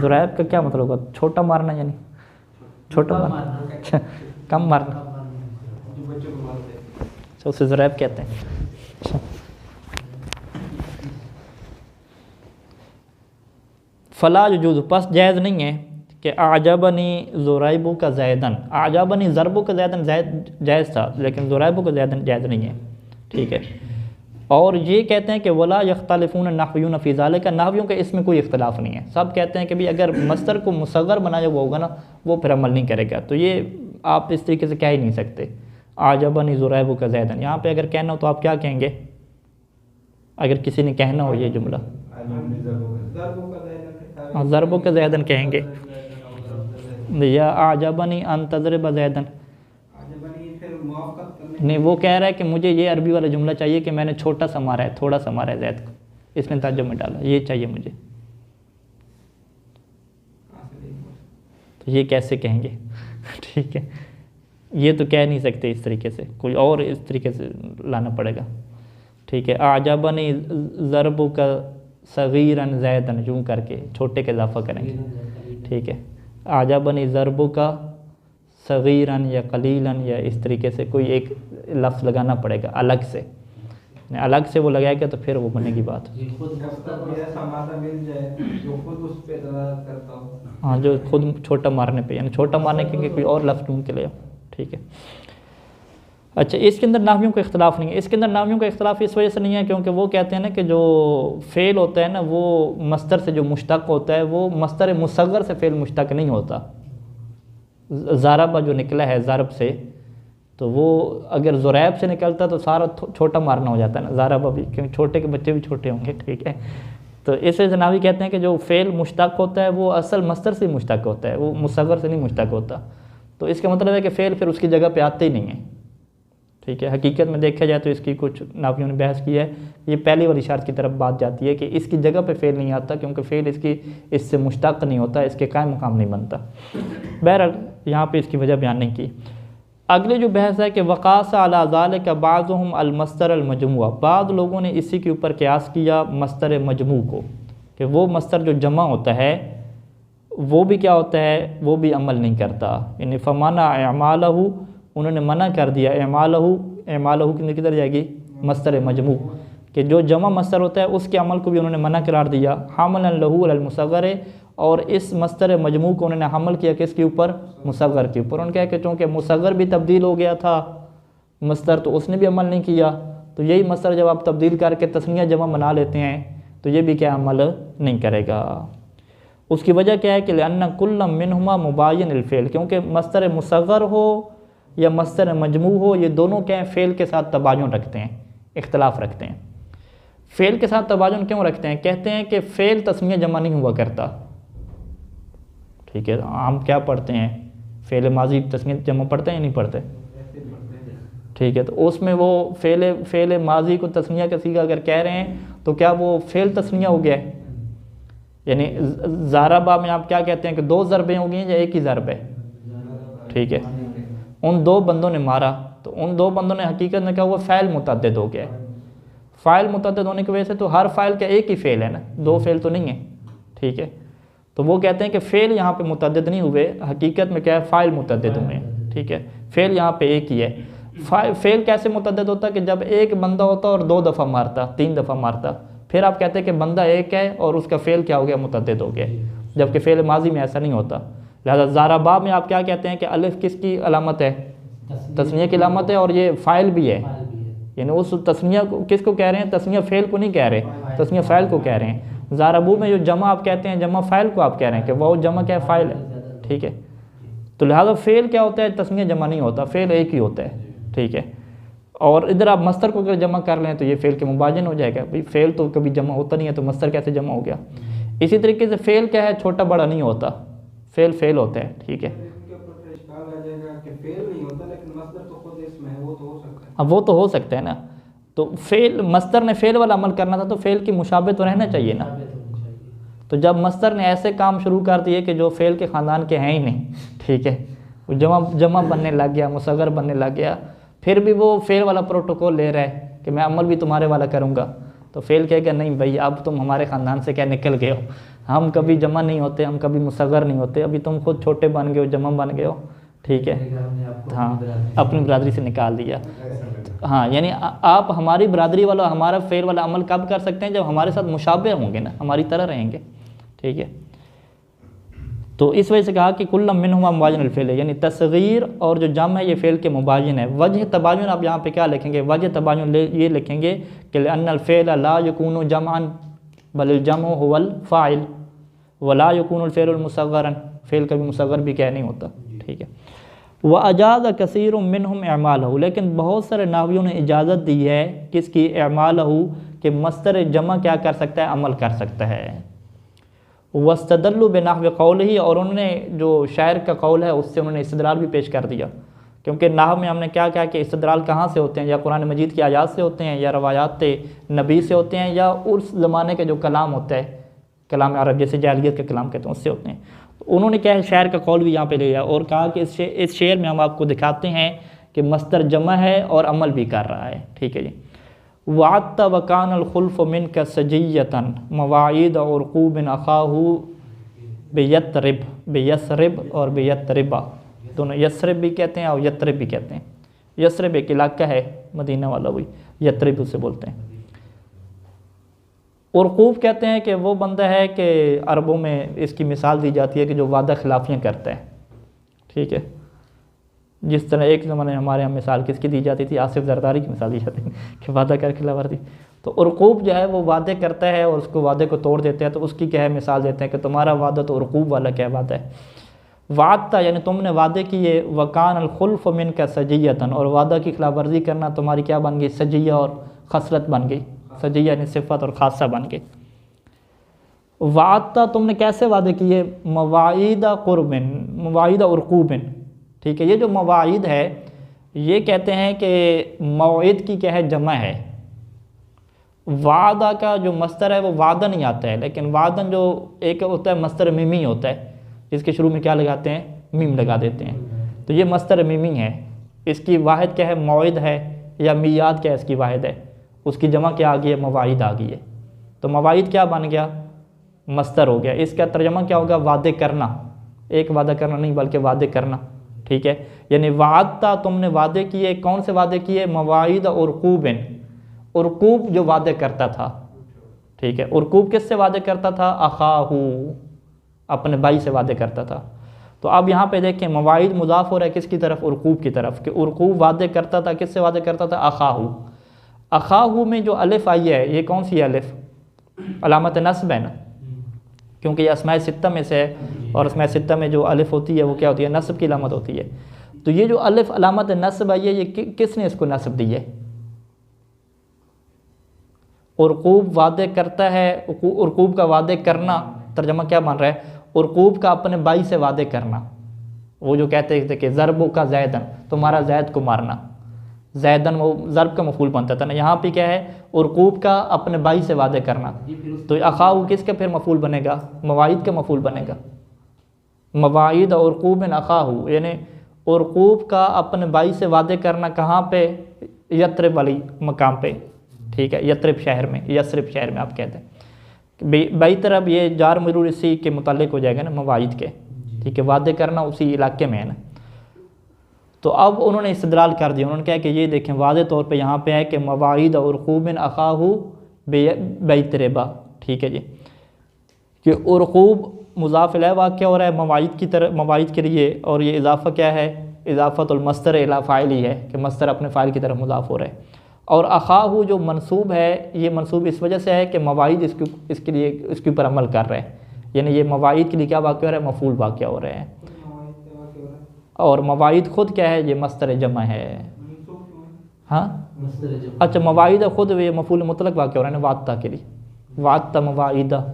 ज़ुरैब का क्या मतलब होगा? छोटा मारना, यानी छोटा मारना, कम मारना, तो उसे ज़ुरैब कहते हैं। फ़ला यजूज़, पस जायज़ नहीं है कि आजबनी ज़ुरैबु का ज़ैदन, आजबनी ज़रबु का ज़ैदन जायज़ था, लेकिन ज़ुरैबु का ज़ैदन जायज़ नहीं है, ठीक है। और ये कहते हैं कि वला यख्तलिफून नहवियून फ़ी ज़ालिका, नहवियों के इसमें कोई इख्तलाफ नहीं है। सब कहते हैं कि भाई अगर मस्तर को मुसग़र बनाया हुआ होगा ना, वो फिर अमल नहीं करेगा। तो ये आप इस तरीके से कह ही नहीं सकते आजबनी ज़ुरैबु का ज़ैदन। यहाँ पे अगर कहना हो तो आप क्या कहेंगे? अगर किसी ने कहना हो ये जुमला, ज़रबु का ज़ैदन कहेंगे, या आजबनी अन तज़रिब ज़ैदन। नहीं, वो कह रहा है कि मुझे ये अरबी वाला जुमला चाहिए कि मैंने छोटा सा मारा है, थोड़ा सा मारा है ज़ैद को, इसने तर्जुमे में डाला, ये चाहिए मुझे। तो ये कैसे कहेंगे? ठीक है, ये तो कह नहीं सकते इस तरीके से, कोई और इस तरीके से लाना पड़ेगा, ठीक है। आजबनी ज़रबु का सगीरन ज़ैदन, यूँ करके छोटे का इजाफा करेंगे, ठीक है। आजबनी ज़रबु का सगीरन या कलीलन, या इस तरीके से कोई एक लफ्ज़ लगाना पड़ेगा अलग से, अलग से वो लगाएगा तो फिर वो बनेगी बात। हाँ, जो खुद छोटा मारने पे, यानी छोटा मारने के लिए कोई और लफ्ज़ ढूंढ के ले आओ, ठीक है। अच्छा, इसके अंदर नाहवियों का इख्तलाफ नहीं है। इसके अंदर नाहवियों का इख्तलाफ इस वजह से नहीं है क्योंकि वो कहते हैं ना कि जो फ़ेल होता है ना, वो मस्तर से जो मुश्तक होता है, वो मस्तर मुसग़र से फ़ेल मुश्तक नहीं होता। ज़रबा जो निकला है ज़रब से, तो वो अगर ज़ुरैब से निकलता तो सारा छोटा मारना हो जाता है ना, ज़रबा भी, क्योंकि छोटे के बच्चे भी छोटे होंगे, ठीक है। तो इसे जनावी कहते हैं कि जो फ़ेल मुश्तक होता है वो असल मस्तर से मुश्तक होता है, वो मुसग़र से नहीं मुश्तक होता। तो इसका मतलब है कि फ़ेल फिर उसकी जगह पे आते ही नहीं है, ठीक है। हकीकत में देखा जाए तो इसकी कुछ नावियों ने बहस की है, ये पहली वाली शर्त की तरफ बात जाती है कि इसकी जगह पे फ़ेल नहीं आता, क्योंकि फ़ेल इससे मुश्तक नहीं होता, इसके कायम मुकाम नहीं बनता। बहरहाल यहाँ पे इसकी वजह बयान नहीं की। अगली जो बहस है कि वक़ास अला ज़ालिका बाज़ुहुम अल मस्तर अल मजमूआ, बाद लोगों ने इसी के ऊपर क़यास किया मस्तर मजमू को, कि वो मस्तर जो जमा होता है वो भी क्या होता है, वो भी अमल नहीं करता। यानी फ़माना अमालहु, उन्होंने मना कर दिया अमालहु, अमालहु किधर जाएगी? मस्तर मजमू, कि जो जमा मस्तर होता है उसके अमल को भी उन्होंने मना करार दिया। हामलन लहू अल मुसग़्ग़र, और इस मस्तर मजमू को उन्होंने हमल किया किसके ऊपर? मुसग़्ग़र के ऊपर। उन्होंने कहा कि चूँकि मुसग़्ग़र भी तब्दील हो गया था मस्तर, तो उसने भी अमल नहीं किया, तो यही मस्तर जब आप तब्दील करके तस्निया जमा बना लेते हैं तो ये भी क्या अमल नहीं करेगा। उसकी वजह क्या है कि लिअन्ना कुल्लम मिनहुमा मुबायिन अल फ़िल, क्योंकि मस्तर मुसग़्ग़र हो या मस्तर मजमू हो, ये दोनों क्या हैं? फ़ेल के साथ तबायुन रखते हैं, इख्तलाफ रखते हैं। फ़ेल के साथ तबायुन क्यों रखते हैं? कहते हैं कि फ़ेल तस्निया जमा नहीं हुआ करता। ठीक है, हम क्या पढ़ते हैं? फ़ेल माजी तस्निया जमा पढ़ते हैं या नहीं पढ़ते? ठीक है, तो उसमें वो फ़ेल माजी को तस्निया का सीगा अगर कह रहे हैं तो क्या वो फ़ेल तस्निया हो गया है? यानी ज़ारबा में आप क्या कहते हैं कि 2 ज़रबें हो गई हैं या एक ही ज़रब है? ठीक है, उन 2 बंदों ने मारा, तो उन 2 बंदों ने हकीकत में क्या हुआ? फ़ाइल मुतअद्दिद हो गया है। फ़ाइल मुतअद्दिद होने की वजह से तो हर फ़ाइल का एक ही फ़ेल है ना, 2 फ़ेल तो नहीं है। ठीक है, तो वो कहते हैं कि फ़ेल यहाँ पे मुतअद्दिद नहीं हुए, हकीकत में क्या है? फ़ाइल मुतअद्दिद हुए हैं। ठीक है, फ़ेल यहाँ पे एक ही है। फ़ेल कैसे मुतअद्दिद होता है? कि जब एक बंदा होता और 2 दफ़ा मारता, 3 दफ़ा मारता, फिर आप कहते हैं कि बंदा एक है और उसका फ़ेल क्या हो गया? मुतअद्दिद हो गया, जबकि फ़ेल माजी में ऐसा नहीं होता। लिहाजा ज़ारबा में आप क्या कहते हैं कि अलिफ किसकी अलामत है? तस्निया की अलामत है, और ये फ़ाइल भी है। यानी उस तस्निया को किसको कह रहे हैं? तस्निया फ़ेल को नहीं कह रहे, तस्निया फ़ाइल को कह रहे हैं। ज़ारबू में जो जमा आप कहते हैं, जमा फ़ाइल को आप कह रहे हैं कि वो जमा क्या है? फ़ाइल है। ठीक है, तो लिहाजा फ़ेल क्या होता है? तस्निया जमा नहीं होता, फ़ेल एक ही होता है। ठीक है, और इधर आप मस्तर को अगर जमा कर लें तो ये फ़ेल के मुबायिन हो जाएगा। भाई फ़ेल तो कभी जमा होता नहीं है, तो मस्तर कैसे जमा हो गया? इसी तरीके से फ़ेल क्या है? छोटा बड़ा नहीं होता, फ़ेल होता है। ठीक है, अब वो तो हो सकता है ना, तो फ़ेल मस्तर ने फ़ेल वाला अमल करना था, तो फ़ेल की मुशाबे तो रहना चाहिए ना। तो जब मस्तर ने ऐसे काम शुरू कर दिए कि जो फ़ेल के ख़ानदान के हैं ही नहीं, ठीक है, वो जमा बनने लग गया, मुसग़्ग़र बनने लग गया, फिर भी वो फ़ेल वाला प्रोटोकॉल ले रहा है कि मैं अमल भी तुम्हारे वाला करूँगा, तो फ़ेल कहेगा नहीं भाई, अब तुम हमारे ख़ानदान से क्या निकल गए हो, हम कभी जमा नहीं होते, हम कभी मुसग़्ग़र नहीं होते, अभी तुम खुद छोटे बन गए हो, जमा बन गए हो। ठीक है, हाँ, अपनी बरादरी से निकाल दिया। हाँ, यानी आप हमारी बरादरी वाला हमारा फ़ेल वाला अमल कब कर सकते हैं? जब हमारे साथ मुशाबे होंगे ना, हमारी तरह रहेंगे। ठीक है, तो इस वजह से कहा कि कुल्लम मिनहुमा मुबायिन अल फ़िल, यानी तस्ग़ीर और जो जम है ये फ़ेल के मुबायिन है। वजह तबायुन आप यहाँ पे क्या लिखेंगे? वजह तबायुन ये लिखेंगे कि लिअन्नल फ़िल ला यकूनु जमअन बल जमअ हुवल फ़ाइल वला यकूनुल फ़िल मुसग़्ग़रन, फ़ेल कभी मुसग़्ग़र भी क्या नहीं होता। ठीक है, व अजाज़ कसीरुम मिनहुम अमालहु, लेकिन बहुत सारे नाहवियों ने इजाज़त दी है किसकी? अमालहु, कि मस्तर जमा क्या कर सकता है? अमल कर सकता है। वस्तदल्लु बिनहव क़ौलिही, और उन्होंने जो शायर का कौल है उससे उन्होंने इस्तदलाल भी पेश कर दिया, क्योंकि नाहव में हमने क्या कहा कि इस्तदलाल कहाँ से होते हैं? या कुरान मजीद की आयात से होते हैं, या रवायात नबी से होते हैं, या उस ज़माने के जो कलाम होता है, कलाम अरब जैसे जाहिलियत का कलाम कहते हैं, उससे होते हैं। तो उन्होंने क्या है? शायर का कौल भी यहाँ पे ले लिया और कहा कि इस शेर में हम आपको दिखाते हैं कि मस्तर जमा है और अमल भी कर रहा है। ठीक है जी, वात वकान खुल्फ़ मिन का सजियतन मवाइद और क़ूबिन अखाहू बेयसरिब और बेयतरिबा, दोनों यसरिब भी कहते हैं और यतरिब भी कहते हैं। यसरिब एक इलाका है मदीना वाला, वही यतरिब उसे बोलते हैं। उरक़ूब कहते हैं कि वो बंदा है कि अरबों में इसकी मिसाल दी जाती है कि जो वादा खिलाफियाँ करता है। ठीक है, जिस तरह एक ज़माने हमारे यहाँ मिसाल किसकी दी जाती थी? आसिफ ज़रदारी की मिसाल दी जाती थी कि वादा कर खिलाफ वर्जी। तो उरक़ूब जो है वो वादे करता है और उसको वादे को तोड़ देते हैं, तो उसकी क्या है मिसाल देते हैं कि तुम्हारा वादा तो उरक़ूब वाला क्या वादा है? वादा यानी तुमने वादे किए, वकान अल खुल्फ़ मिन का सजियतन, और वादा की खिलाफ वर्जी करना तुम्हारी क्या बन गई? सजिया और खसरत बन गई। सजिया यानी सिफ़त और खासा बन गई। वादा तुमने कैसे वादे किए? मवाइदा क़ुर्बिन, मवाइदा उरक़ूबिन। ठीक है, ये जो मवाइद है ये कहते हैं कि मौइद की क्या है? जमा है। वादा का जो मस्तर है वो वादन ही आता है, लेकिन वादन जो एक होता है मस्तर मीमी होता है, जिसके शुरू में क्या लगाते हैं? मीम लगा देते हैं। तो ये मस्तर मीमी है, इसकी वाहिद क्या है? मौइद है, या मियाद क्या है इसकी वाहिद है? उसकी जमा क्या आ गई है? मवाइद आ गई है। तो मवाइद क्या बन गया? मस्तर हो गया। इसका तर्जमा क्या होगा? वादे करना। एक वादा करना नहीं बल्कि वादे करना। ठीक है, यानी वादा तुमने वादे किए। कौन से वादे किए? मवाइद और क़ूबिन, उरकूब जो वादे करता था, ठीक है, उरकूब किससे वादे करता था? अखाहू, अपने भाई से वादे करता था। तो अब यहाँ पे देखें मवाइद मुजाफ हो रहा है किसकी तरफ? उरकूब की तरफ, कि उरकूब वादे करता था, किससे वादे करता था? अखाहू। अखाहू में जो अलिफ आई है, ये कौन सी अलिफ? अलामत नस्ब है ना, क्योंकि ये अस्माए सित्ता में से है, और अस्माए सित्ता में जो अलिफ होती है वो क्या होती है? नस्ब की अलामत होती है। तो ये जो अलिफ अलामत नस्ब आई है, ये किसने इसको नस्ब दी है? उरकूब वादे करता है। उरकूब का वादे करना तर्जमा क्या मान रहा है? उरकूब का अपने भाई से वादे करना। वो जो कहते थे कि ज़रबु का जैदन, तुम्हारा जैद को मारना, जैदन वो ज़रब का मफूल बनता था ना, यहाँ पे क्या है? उरकूब का अपने भाई से वादे करना। तो अखाऊ किसका फिर मफूल बनेगा? मवाइद का मफूल बनेगा। मवाइद और उरकूब में अखाहू, यानी उरकूब का अपने भाई से वादे करना कहाँ पे? यत्रिब वाली मकाम पे, ठीक है, यत्रिब शहर में, यस्रिब शहर में आप कहते हैं। बई तरफ ये जार मजरूर इसी के मुतालिक हो जाएगा ना, मवाइद के, ठीक है, वादे करना उसी इलाके में है ना। तो अब उन्होंने इस्तदलाल कर दिया, उन्होंने कहा कि ये देखें वादे तौर पे यहाँ पे है कि मवाइद और उरकूब अखाहू बेतरबा, ठीक है जी, कि उरकूब मुज़ाफ़ इलैह वाक़या हो रहा है मवाइद की तरह, मवाइद के लिए, और ये इजाफ़ा क्या है? इजाफ़तुल मस्तर इला फ़ाइल ही है, कि मस्तर अपने फ़ाइल की तरफ मुज़ाफ़ हो रहा है। और अखाहू जो मनसूब है, ये मनसूब इस वजह से है कि मवाइद इसके लिए इसके ऊपर अमल कर रहे हैं, यानी ये मवाइद के लिए क्या वाक़या हो रहा है? मफूल वाक़या हो रहे हैं। और मवाइद ख़ुद क्या है? ये मस्तर जमा है। हाँ, अच्छा, मवाइद ख़ुद ये मफूल मुतलक वाक़या हो रहा है ना, वादता के लिए, वादता मवाइदा।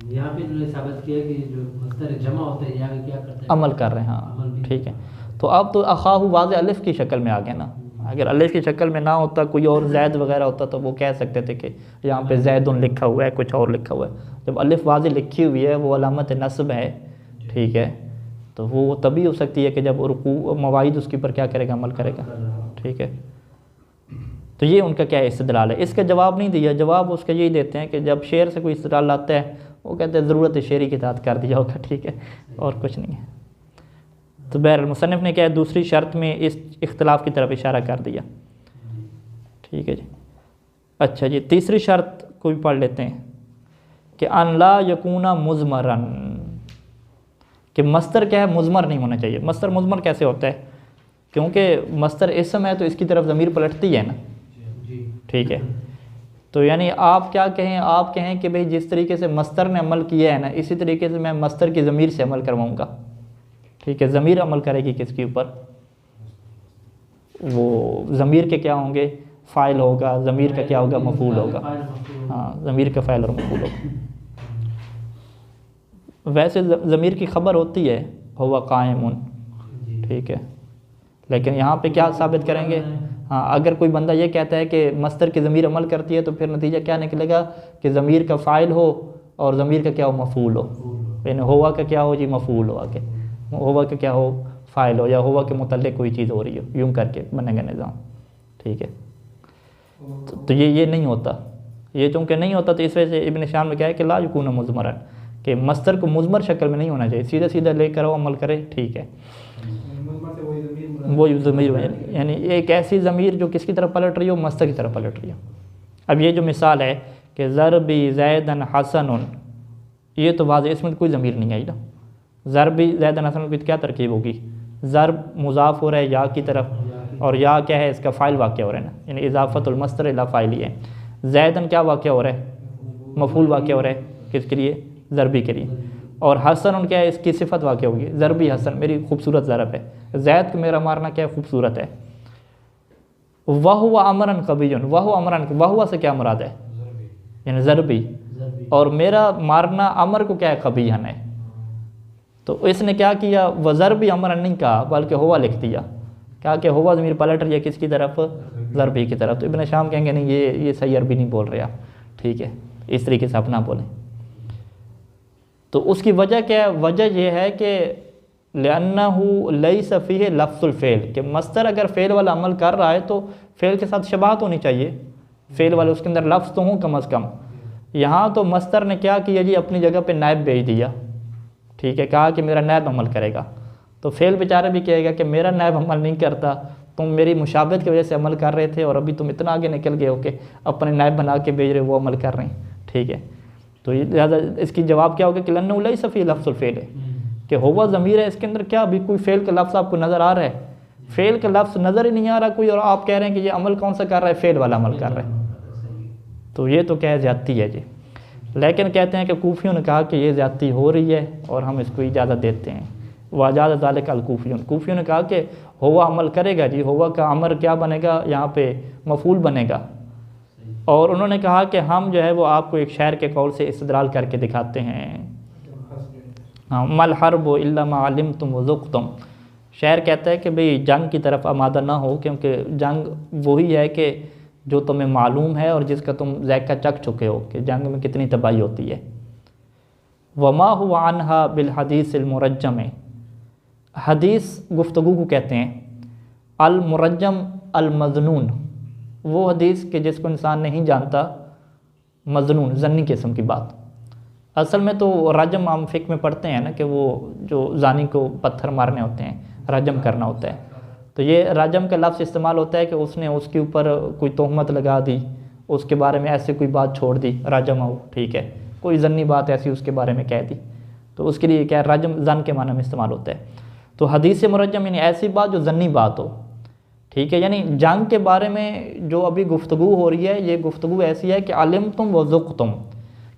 यहाँ पे इन्होंने साबित किया कि जो मस्तर जमा होता है यहाँ क्या करते हैं? अमल कर रहे हैं, हाँ, ठीक है। तो अब तो अखाहू वाज़े अलिफ की शक्ल में आ गया ना। अगर अलिफ की शक्ल में ना होता, कोई और जैद वगैरह होता, तो वो कह सकते थे कि यहाँ पे जैदुन लिखा हुआ है, कुछ और लिखा हुआ है। जब अलिफ वाज़े लिखी हुई है, वो अलामत नस्ब है, ठीक है, तो वो तभी हो सकती है कि जब उरकूब मवाइद उसके ऊपर क्या करेगा? अमल करेगा, ठीक है। तो ये उनका क्या इस्तदलाल है। इसका जवाब नहीं दिया, जवाब उसका यही देते हैं कि जब शेर से कोई इस्तदलाल आता है, वो कहते हैं ज़रूरत शेरी की तात कर दिया होगा, ठीक है, और कुछ नहीं है। तो बहरहाल मुसन्निफ़ ने क्या है? दूसरी शर्त में इस इख्तिलाफ़ की तरफ इशारा कर दिया, ठीक है जी। अच्छा जी, तीसरी शर्त को भी पढ़ लेते हैं कि अन ला यकूना मुज़मरन, कि मस्तर क्या है? मुज़मर नहीं होना चाहिए। मस्तर मुज़मर कैसे होता है? क्योंकि मस्तर इसम है तो इसकी तरफ ज़मीर पलटती है ना, ठीक है। तो यानी आप क्या कहें? आप कहें कि भाई जिस तरीके से मस्तर ने अमल किया है ना, इसी तरीके से मैं मस्तर की ज़मीर से अमल करवाऊँगा, ठीक है। ज़मीर अमल करेगी किसके ऊपर? वो ज़मीर के क्या होंगे? फ़ाइल होगा, ज़मीर का क्या होगा? मफ़ूल होगा, हाँ, ज़मीर का फ़ाइल और मफ़ूल होगा। वैसे ज़मीर की ख़बर होती है हुवा कायमुन, ठीक है, लेकिन यहाँ पे क्या साबित करेंगे? हाँ, अगर कोई बंदा ये कहता है कि मस्तर की ज़मीर अमल करती है, तो फिर नतीजा क्या निकलेगा? कि ज़मीर का फ़ाइल हो और ज़मीर का क्या हो? मफ़ूल हो। यानी हुवा का क्या हो जी? मफ़ूल हो, आगे हुवा का क्या हो? फ़ाइल हो, या हुवा के मुतल्लिक़ कोई चीज़ हो रही हो, यूँ करके बनेगा निज़ाम, ठीक है। तो ये नहीं होता, ये चूँकि नहीं होता, तो इस वजह से इब्न शाम में क्या है कि ला यकून मुज़मरन, कि मस्तर को मुज़मर शक्ल में नहीं होना चाहिए, सीधा सीधा लेकर आओ, अमल करे, ठीक है। वो ज़मीर, यानी एक ऐसी ज़मीर जो किसकी तरफ पलट रही हो? मस्तर की तरफ पलट रही हो। अब ये जो मिसाल है कि ज़रबी ज़ैदन हसनुन, ये तो वाज़ेह, इसमें कोई ज़मीर नहीं आई ना। ज़रबी ज़ैदन हसनुन की क्या तरकीब होगी? ज़रब मुज़ाफ़ हो रहा है या की तरफ, और या क्या है? इसका फ़ाइल वाक़या हो रहा है ना, यानी इज़ाफ़तुल मस्तर इला फ़ाइल ही है। ज़ैदन क्या वाक़या हो रहा है? मफ़ूल वाक़या हो रहा है, किसके लिए? ज़रबी के लिए। और हसन क्या है? इसकी सिफत वाक़या होगी, ज़रबी हसन, मेरी खूबसूरत ज़रब है। ज़ैद को मेरा मारना क्या है? खूबसूरत है। वहुवा अमरन कबीयुन, वहुवा अमरन, वहुवा से क्या मुराद है? यानी ज़रबी, और मेरा मारना अमर को क्या है? कबीहन है। तो इसने क्या किया? वह ज़रबी अमरन नहीं कहा, बल्कि हुआ लिख दिया। क्या कि हुआ ज़मीर पलट रही है किसकी तरफ? ज़रबी की तरफ। तो इब्न शाम कहेंगे नहीं, ये सही अरबी नहीं बोल रहे आप, ठीक है, इस तरीके से अपना बोलें। तो उसकी वजह क्या है? वजह यह है कि लिअन्नहु लैसा फ़ीहि लफ्ज़ुल फ़ेल, कि मस्तर अगर फ़ेल वाला अमल कर रहा है तो फ़ेल के साथ शबाहत होनी चाहिए, फ़ेल वाले उसके अंदर लफ्ज़ तो हों कम अज़ कम। यहाँ तो मस्तर ने क्या किया जी? अपनी जगह पे नायब भेज दिया, ठीक है, कहा कि मेरा नायब अमल करेगा। तो फ़ेल बेचारा भी कहेगा कि मेरा नायब अमल नहीं करता, तुम मेरी मुशाबहत की वजह से अमल कर रहे थे और अभी तुम इतना आगे निकल गए हो कि अपने नायब बना के भेज रहे हो, वो अमल कर रहे हैं, ठीक है। तो ये लिहाजा इसकी जवाब क्या होगा कि लन्नू लैसा फ़ी लफ्ज़ुल फ़ेल है, कि हुवा ज़मीर है, इसके अंदर क्या अभी कोई फ़ेल का लफ्ज़ आपको नज़र आ रहा है? फ़ेल का लफ्ज़ नज़र ही नहीं आ रहा कोई, और आप कह रहे हैं कि ये अमल कौन सा कर रहा है? फ़ेल वाला अमल कर रहा है। तो ये तो क्या ज़्यादती है जी। लेकिन कहते हैं कि कूफियों ने कहा कि ये ज़्यादती हो रही है और हम इसको इजाज़त देते हैं। वाजाद ज़ालिक अल कूफियों, कूफियों ने कहा कि हुवा अमल करेगा जी, हुवा का अमर क्या बनेगा यहाँ पे? मफूल बनेगा। और उन्होंने कहा कि हम जो है वो आपको एक शायर के कौल से इस्तदलाल करके दिखाते हैं। हाँ, मल हर्ब इल्ला मा अलिमतुम व ज़ुक़्तुम, शायर कहता है कि भाई जंग की तरफ आमादा ना हो, क्योंकि जंग वही है कि जो तुम्हें मालूम है और जिसका तुम ज़ायका चख चुके हो कि जंग में कितनी तबाही होती है। वमा हुआ अनहा बिल हदीस मुरज्जम, हदीस गुफ्तगू को कहते हैं। अल मुरज्जम अल मजनून, वो हदीस के जिसको इंसान नहीं जानता, मजनून ज़न्नी किस्म की बात। असल में तो रजम आम फ़िक़्ह में पढ़ते हैं ना कि वो जो ज़ानी को पत्थर मारने होते हैं, रजम करना होता है। तो ये रजम का लफ्ज़ इस्तेमाल होता है कि उसने उसके ऊपर कोई तोहमत लगा दी, उसके बारे में ऐसे कोई बात छोड़ दी, रजम हो, ठीक है, कोई ज़न्नी बात ऐसी उसके बारे में कह दी, तो उसके लिए क्या रजम ज़न के माना में इस्तेमाल होता है। तो हदीस मुरज्जम यानी ऐसी बात जो ज़न्नी बात हो, ठीक है। यानी जंग के बारे में जो अभी गुफ्तगू हो रही है, ये गुफ्तगू ऐसी है कि अलिमतुम व ज़ुक़्तुम,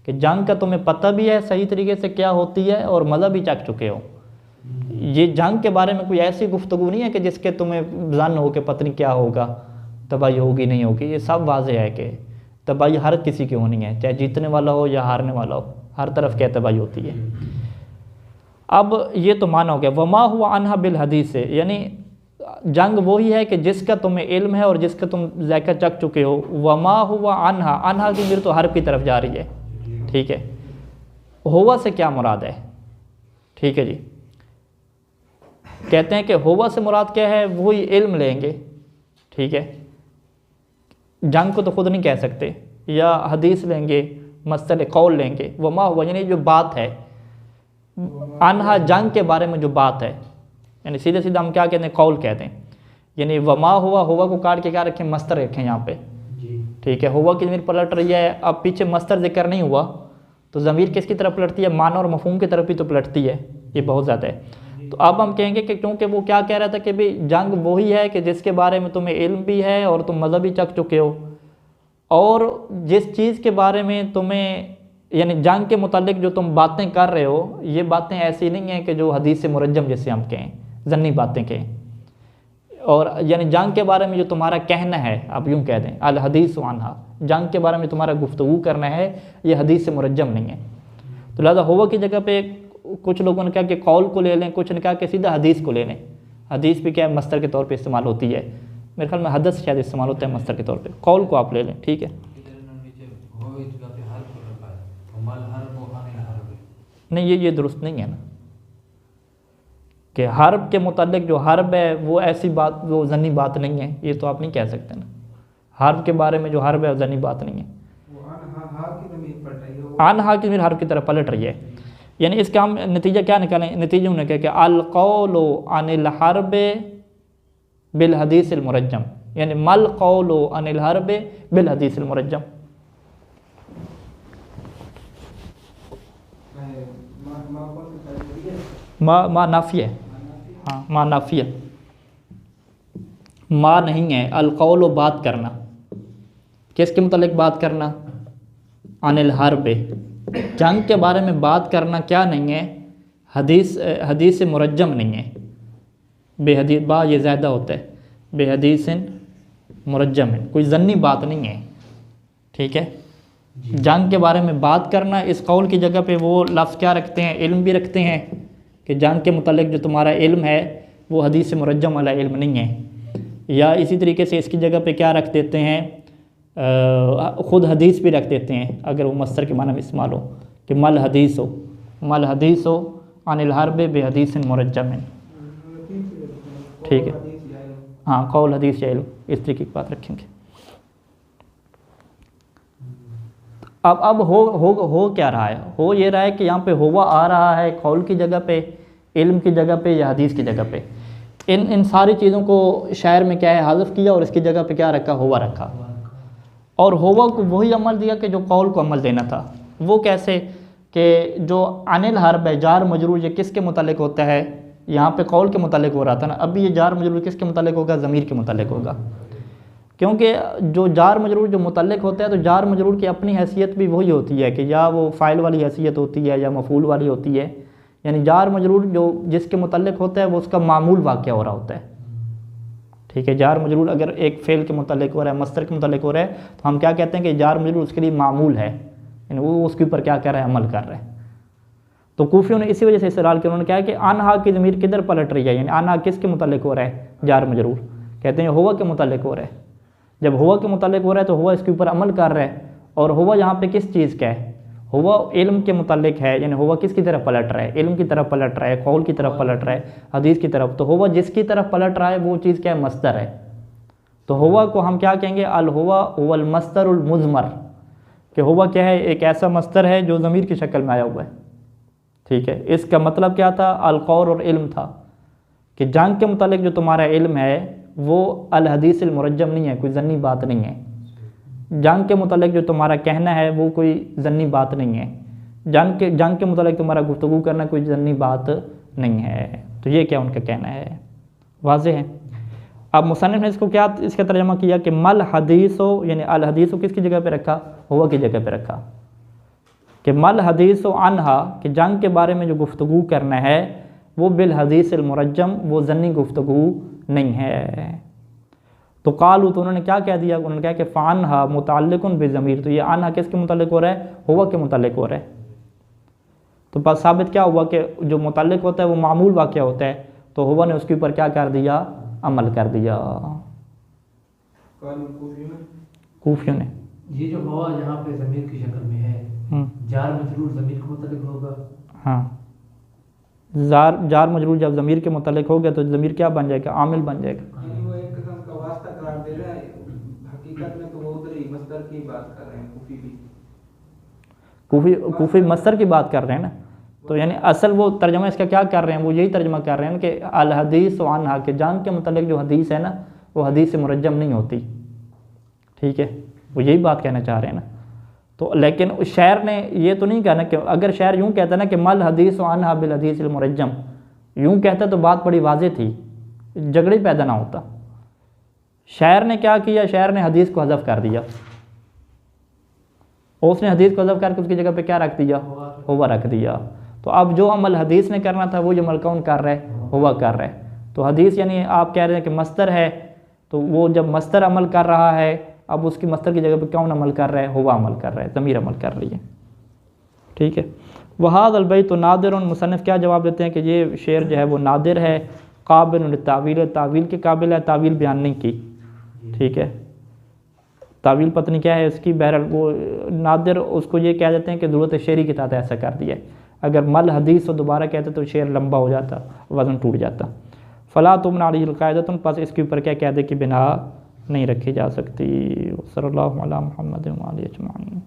कि जंग का तुम्हें पता भी है सही तरीके से क्या होती है और मज़ा भी चख चुके हो। ये जंग के बारे में कोई ऐसी गुफ्तगू नहीं है कि जिसके तुम्हें ज़न हो कि पता नहीं क्या होगा, तबाही होगी नहीं होगी। ये सब वाज़ेह है कि तबाही हर किसी की होनी है, चाहे जीतने वाला हो या हारने वाला हो, हर तरफ क्या तबाही होती है। अब ये तो माना हो गया। वमा हुआ अनहा बिल हदीस से, यानी जंग वही है कि जिसका तुम्हें इल्म है और जिसका तुम ज़ायका चख चुके हो। वमा हुआ अनहा, अनहा की मेरे तो हर्फ की तरफ जा रही है, ठीक है। हुआ से क्या मुराद है? ठीक है जी, कहते हैं कि हुआ से मुराद क्या है? वही इल्म लेंगे, ठीक है। जंग को तो खुद नहीं कह सकते, या हदीस लेंगे, मसल कौल लेंगे। वमा हुआ यानी जो बात है, अनहा जंग के बारे में जो बात है, यानी सीधे सीधा हम क्या कहते हैं? कौल कहते हैं। यानी वमा हुआ, हुआ को काट के क्या रखें? मस्तर रखें यहाँ पे, ठीक है। हुआ की ज़मीर पलट रही है, अब पीछे मस्तर जिक्र नहीं हुआ तो ज़मीर किसकी तरफ पलटती है? माना और मफहूम की तरफ ही तो पलटती है, ये बहुत ज़्यादा है। तो अब हम कहेंगे कि क्योंकि वो क्या कह रहा था कि भाई जंग वही है कि जिसके बारे में तुम्हें इल्म भी है और तुम मज़हब भी चख चुके हो, और जिस चीज़ के बारे में तुम्हें, यानी जंग के मुतालिक जो तुम बातें कर रहे हो, ये बातें ऐसी नहीं हैं कि जो हदीस से मुरज्जम जैसे हम कहें, ज़न्नी बातें कहें। और यानी जंग के बारे में जो तुम्हारा कहना है, आप यूँ कह दें अल हदीस अनहा, जंग के बारे में तुम्हारा गुफ्तगू करना है, ये हदीस से मुरज्जम नहीं है। तो लिहाजा हुआ की जगह पे कुछ लोगों ने कहा कि कौल को ले लें, कुछ ने कहा कि सीधा हदीस को ले लें। हदीस भी क्या है? मस्तर के तौर पे इस्तेमाल होती है, मेरे ख्याल में हदस शायद इस्तेमाल होता है मस्तर के तौर पे। कौल को आप ले लें, ठीक है। नहीं, ये दुरुस्त नहीं है ना, कि हर्ब के मुतालिक जो हर्ब है वो ऐसी बात, वो ज़न्नी बात नहीं है, ये तो आप नहीं कह सकते ना। हर्ब के बारे में जो हर्ब है वो ज़न्नी बात नहीं है। अनहा की ज़मीर हर्ब की तरफ पलट रही है, यानी इसका हम नतीजा क्या निकालें? नतीजा उन्हें कहा कि अल कौलु अनिल हर्ब बिल हदीस मुरज्जम, यानी मल कौलु अनिल हर्ब बिल हदीस मुरज्जम। मा नाफी है, हाँ मा नाफी है, मा नहीं है। अल कौल बात करना, किसके मुतालिक बात करना? अनिल हर्ब, जंग के बारे में बात करना क्या नहीं है? हदीस मुरज्जम नहीं है। बेहदीस बा ये ज़्यादा होता है, बेहदीस मुरज्जम है, कोई ज़न्नी बात नहीं है, ठीक है। जंग के बारे में बात करना, इस कौल की जगह पे वो लफ्ज़ क्या रखते हैं? इल्म भी रखते हैं कि जंग के मुतालिक जो तुम्हारा इल्म है वो हदीस मुरज्जम वाला इल्म नहीं है। या इसी तरीके से इसकी जगह पे क्या रख देते हैं? ख़ुद हदीस भी रख देते हैं, अगर वो मस्तर के माना में इस्तेमाल हो, कि मल हदीस हो अनिल हर्ब बे हदीस मुरज्जम, ठीक है। हाँ, कौल हदीस या इल्म, इस तरीके की बात रखेंगे। अब हो क्या रहा है? हो ये रहा है कि यहाँ पे हुआ आ रहा है कौल की जगह पे, इल्म की जगह पे या हदीस की जगह पे। इन सारी चीज़ों को शायर में क्या है हज़फ किया और इसकी जगह पे क्या रखा, हुआ रखा। और हुआ को वही अमल दिया कि जो कौल को अमल देना था। वो कैसे कि जो अनिल हर्ब है जार मजरूर ये किसके मुतालिक होता है, यहाँ पे कौल के मुतालिक हो रहा था ना, अभी ये जार मजरूर किसके मुतालिक होगा, ज़मीर के मुतालिक होगा। क्योंकि जो जार मजरूर जो मुतल्लिक होता है तो जार मजरूर की अपनी हैसियत भी वही होती है कि या वो फ़ाइल वाली हैसियत होती है या मफ़ूल वाली होती है। यानी जार मजरूर जो जिसके मुतल्लिक होता है वो उसका मामूल वाक़या हो रहा होता है। ठीक है, जार मजरूर अगर एक फ़ेल के मुतल्लिक हो रहा है, मस्तर के मुतल्लिक हो रहा है, तो हम क्या कहते हैं कि जार मजरूर उसके लिए मामूल है, यानी वो उसके ऊपर क्या कर रहा है, अमल कर रहा है। तो कूफियों ने इसी वजह से इस्तेलाल किया, उन्होंने कहा कि अनहा की ज़मीर किधर पलट रही है, यानी अनहा किसके मुतल्लिक हो रहा है, जार मजरूर। कहते हैं हुआ के मुतल्लिक हो रहा है। जब हुआ के मुतालिक हो रहा है तो हुआ इसके ऊपर अमल कर रहा है। और हुआ यहाँ पे किस चीज़ का है, हुआ इल्म के मुतालिक है, यानी हुआ किसकी तरफ पलट रहा है, इल्म की तरफ पलट रहा है, कौल की तरफ पलट रहा है, हदीस की तरफ। तो हुआ जिसकी तरफ पलट रहा है वो चीज़ क्या है, मस्तर है। तो हुआ को हम क्या कहेंगे, अल हुआ वल मस्तरुल मुज़मर, कि हुआ क्या है, एक ऐसा मस्तर है जो ज़मीर की शक्ल में आया हुआ है। ठीक है, इसका मतलब क्या था, अल कौल और इल्म था कि जंग के मुतालिक जो तुम्हारा इल्म है वो अल हदीस अल मुरज्जम नहीं है, कोई ज़न्नी बात नहीं है। जंग के मुतालिक जो तुम्हारा कहना है वो कोई ज़न्नी बात नहीं है। जंग के मुतालिक तुम्हारा गुफ्तगू करना कोई ज़न्नी बात नहीं है। तो ये क्या उनका कहना है, वाज़ेह है। अब मुसन्निफ़ ने इसको क्या इसका तर्जमा किया कि मल हदीसो, यानी अल हदीसो किसकी जगह पे रखा, हुआ की जगह पे रखा, कि मल हदीसो अनहा, कि जंग के बारे में जो गुफ्तगू करना है वो बिल हदीस अल मुरज्जम, वो ज़न्नी गुफ्तगू नहीं है। तो कालू, तो उन्होंने क्या कह दिया, उन्होंने कहा कि फ़ानहा मुताल्लिकुन बिज़मीर, तो ये अनहा किसके मुताल्लिक हो रहा है, हुआ के मुताल्लिक हो रहा है। तो बस साबित क्या हुआ कि जो मुताल्लिक होता है वो मामूल वाक़या होता है, तो हुआ ने उसके ऊपर क्या कर दिया, अमल कर दिया। कूफियों ने ये जो हुआ यहाँ पे ज़मीर की शक्ल में है, जार मजरूर ज़मीर के मुतालिक होगा। हाँ, जार मजरूर जब ज़मीर के मुतालिक हो गया तो ज़मीर क्या बन जाएगा, आमिल बन जाएगा। वो एक किस्म का वास्ता करार दे रहा है, हकीकत में तो वो उधर ही मस्दर की बात कर रहे हैं। कूफी मस्तर की बात कर रहे हैं ना, तो यानी असल वो तर्जमा इसका क्या कर रहे हैं, वो यही तर्जमा कर रहे हैं कि अल हदीस व अनहा, के जान के मुतालिक जो हदीस है ना वो हदीस से मुरज्जम नहीं होती। ठीक है, वो यही बात कहना चाह रहे हैं ना। तो लेकिन उस शायर ने ये तो नहीं कहना कि अगर शायर यूँ कहता ना कि मल हदीस व अनहा बिल हदीस अल मुरज्जम, यूँ कहता तो बात बड़ी वाज़ेह थी, झगड़े पैदा ना होता। शायर ने क्या किया, शायर ने हदीस को हज़फ कर दिया, उसने हदीस को हज़फ करके उसकी जगह पे क्या रख दिया, हुआ रख दिया। तो अब जो अमल हदीस ने करना था वो जो अमल कौन कर रहा है, हुआ कर रहा है। तो हदीस यानी आप कह रहे हैं कि मस्तर है, तो वो जब मस्तर अमल कर रहा है, अब उसकी मस्तर की जगह पे कौन अमल कर रहा है, हुआ अमल कर रहा है, ज़मीर अमल कर रही है। ठीक है, वहाद अलबैत तो नादिर, मुसन्निफ़ क्या जवाब देते हैं कि ये शेर जो है वो नादिर है, काबिल तावील, तावील के काबिल है, तावील बयान नहीं की। ठीक है, तावील पत्नी क्या है इसकी, बहरहाल वो नादिर उसको ये कह देते हैं कि ज़रूरत शेरी के तहत ऐसा कर दिया है। अगर मल हदीस को दोबारा कहते तो शेर लंबा हो जाता, वज़न टूट जाता। फ़ला तुमन अलैहि क़ाइदतुन, पास इसके ऊपर क्या कह दे कि बिना नहीं रखी जा सकती। सल्लल्लाहु अलैहि मुहम्मद व आलिहि अजमईन।